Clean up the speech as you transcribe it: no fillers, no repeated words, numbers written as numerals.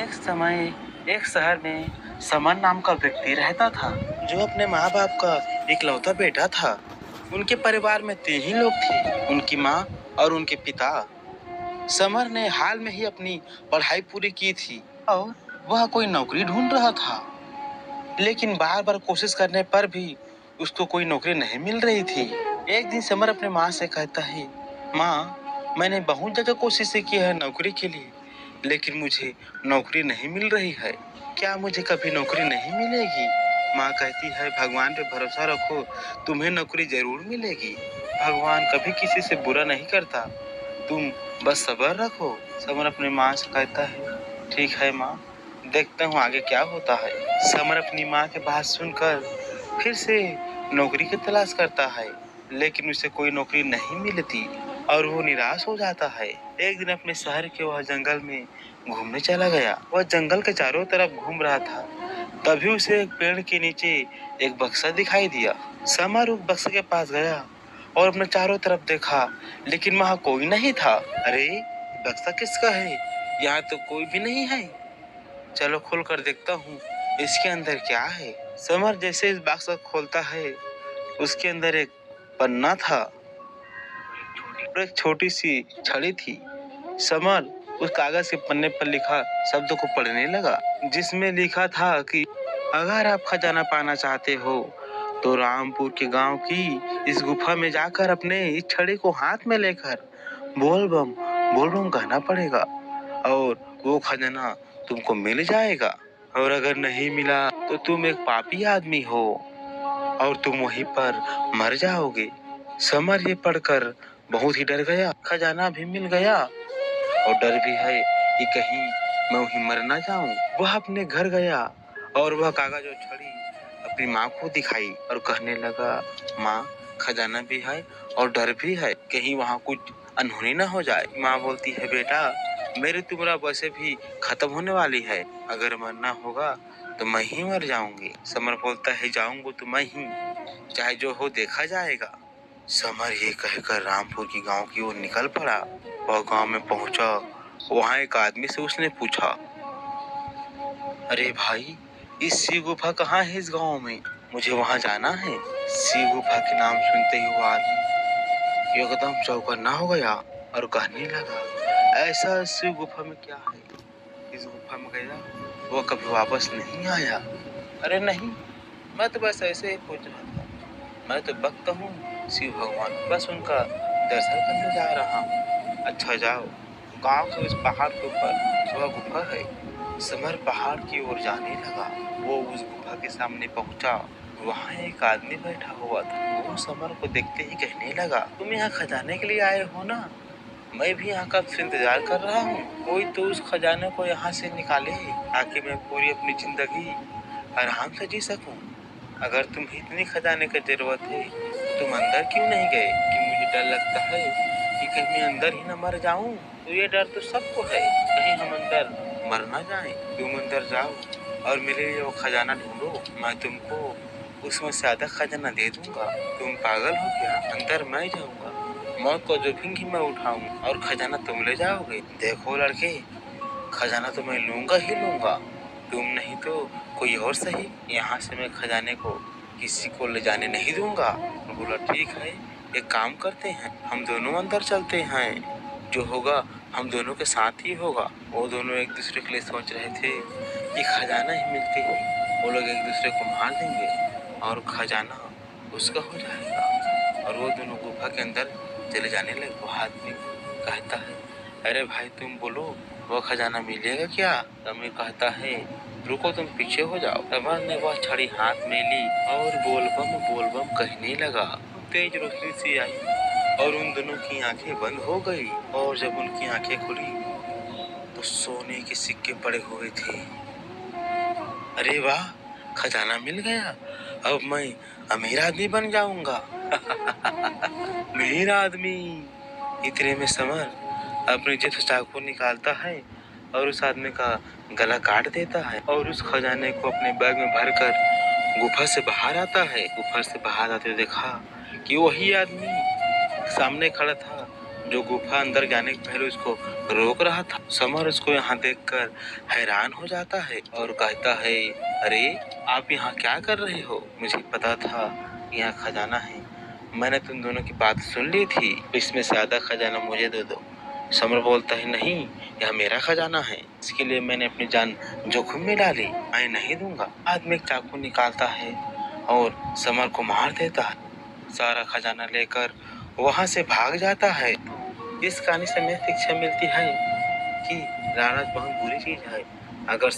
एक समय एक शहर में समर नाम का व्यक्ति रहता था, जो अपने माँ बाप का इकलौता बेटा था। उनके परिवार में 3 ही लोग थे, उनकी माँ और उनके पिता। समर ने हाल में ही अपनी पढ़ाई पूरी की थी और वह कोई नौकरी ढूंढ रहा था, लेकिन बार बार कोशिश करने पर भी उसको कोई नौकरी नहीं मिल रही थी। एक दिन समर अपने माँ से कहता है, माँ, मैंने बहुत जगह कोशिश की है नौकरी के लिए, लेकिन मुझे नौकरी नहीं मिल रही है। क्या मुझे कभी नौकरी नहीं मिलेगी? माँ कहती है, भगवान पे भरोसा रखो, तुम्हें नौकरी जरूर मिलेगी। भगवान कभी किसी से बुरा नहीं करता, तुम बस सब्र रखो। समर अपने माँ से कहता है, ठीक है माँ, देखता हूँ आगे क्या होता है। समर अपनी माँ की बात सुनकर फिर से नौकरी की तलाश करता है, लेकिन उसे कोई नौकरी नहीं मिलती और वो निराश हो जाता है। एक दिन अपने शहर के वह जंगल में घूमने चला गया। वह जंगल के चारों तरफ घूम रहा था, तभी उसे एक पेड़ के नीचे एक बक्सा दिखाई दिया। समर उस बक्से के पास गया और अपने चारों तरफ देखा, लेकिन वहाँ कोई नहीं था। अरे, बक्सा किसका है? यहाँ तो कोई भी नहीं है। चलो खोल कर देखता हूँ इसके अंदर क्या है। समर जैसे इस बक्सा खोलता है, उसके अंदर एक पन्ना था और एक छोटी सी छड़ी थी। समर उस कागज के पन्ने पर लिखा शब्दों को पढ़ने लगा, जिसमें लिखा था कि अगर आप खजाना पाना चाहते हो तो रामपुर के गांव की इस गुफा में जाकर अपने इस छड़ी को हाथ में लेकर बोल बम कहना पड़ेगा और वो खजाना तुमको मिल जाएगा। और अगर नहीं मिला तो तुम एक पापी आदमी हो और तुम वहीं पर मर जाओगे। समर ये पढ़कर बहुत ही डर गया। खजाना भी मिल गया और डर भी है कि कहीं मैं वहीं मर ना जाऊं। वह अपने घर गया और वह कागज और छड़ी अपनी माँ को दिखाई और कहने लगा, माँ, खजाना भी है और डर भी है, कहीं वहाँ कुछ अनहोनी ना हो जाए। माँ बोलती है, बेटा, मेरी तो उम्र वैसे भी खत्म होने वाली है, अगर मरना होगा तो मैं ही मर जाऊंगी। समर बोलता है, जाऊंगा तो मैं ही, चाहे जो हो देखा जाएगा। समर ये कहकर रामपुर की गांव की ओर निकल पड़ा। वह गांव में पहुंचा। वहां एक आदमी से उसने पूछा, अरे भाई, इस शिव गुफा कहाँ है इस गांव में? मुझे वहां जाना है। शिव गुफा के नाम सुनते ही वो आदमी एकदम चौकन्ना हो गया और कहने लगा, ऐसा शिव गुफा में क्या है? इस गुफा में गया वो कभी वापस नहीं आया। अरे नहीं, मैं तो बस ऐसे ही पूछ रहा था, मैं तो भक्त हूँ शिव भगवान, बस उनका दर्शन करने जा रहा हूँ। अच्छा जाओ, गांव से उस पहाड़ के ऊपर वह गुफा है। समर पहाड़ की ओर जाने लगा। वो उस गुफा के सामने पहुंचा। वहाँ एक आदमी बैठा हुआ था। वो समर को देखते ही कहने लगा, तुम यहाँ खजाने के लिए आए हो ना? मैं भी यहाँ कब से इंतजार कर रहा हूँ। कोई तो उस खजाने को यहाँ से निकाले ताकि मैं पूरी अपनी जिंदगी आराम से जी सकूं। अगर तुम्हें इतनी खजाने की जरूरत है तो तुम अंदर क्यों नहीं गए? कि मुझे डर लगता है कि कहीं मैं अंदर ही न मर जाऊं। तो ये डर तो सबको है, कहीं हम अंदर मर ना जाएं। तुम अंदर जाओ और मेरे लिए वो खजाना ढूंढो, मैं तुमको उसमें से आधा खजाना दे दूंगा। तुम पागल हो क्या? अंदर मैं जाऊंगा, मौत को जोखिम ही मैं उठाऊंगा और खजाना तुम ले जाओगे। देखो लड़के, खजाना तो मैं लूंगा ही लूंगा, तुम नहीं तो कोई और सही। यहाँ से मैं खजाने को किसी को ले जाने नहीं दूंगा। बोला, ठीक है, एक काम करते हैं, हम दोनों अंदर चलते हैं, जो होगा हम दोनों के साथ ही होगा। वो दोनों एक दूसरे के लिए सोच रहे थे कि खजाना ही मिलते ही वो लोग एक दूसरे को मार देंगे और खजाना उसका हो जाएगा। और वो दोनों गुफा के अंदर चले जाने लगे। वो आदमी कहता है, अरे भाई, तुम बोलो, वो खजाना मिलेगा क्या? अमीर कहता है, रुको, तुम पीछे हो जाओ। समर ने वह छड़ी हाथ में ली और बोल बम कहने लगा। तेज रोशनी सी आई और उन दोनों की आंखें बंद हो गई। और जब उनकी आंखें खुली तो सोने के सिक्के पड़े हुए थे। अरे वाह, खजाना मिल गया, अब मैं अमीर आदमी बन जाऊंगा। अमीर आदमी। इतने में समर अपनी जेब से चाकू निकालता है और उस आदमी का गला काट देता है और उस खजाने को अपने बैग में भरकर गुफा से बाहर आता है। गुफा से बाहर आते देखा कि वही आदमी सामने खड़ा था जो गुफा अंदर जाने के पहले उसको रोक रहा था। समर उसको यहाँ देखकर हैरान हो जाता है और कहता है, अरे आप यहाँ क्या कर रहे हो? मुझे पता था यहाँ खजाना है। मैंने तुम दोनों की बात सुन ली थी। इसमें से आधा खजाना मुझे दे दो। समर बोलता है, नहीं, यह मेरा खजाना है। इसके लिए मैंने अपनी जान जोखिम में डाली। मैं नहीं दूंगा। आदमी एक चाकू निकालता है और समर को मार देता है। सारा खजाना लेकर वहां से भाग जाता है। इस कहानी से हमें शिक्षा मिलती है कि लालच बहुत बुरी चीज है। अगर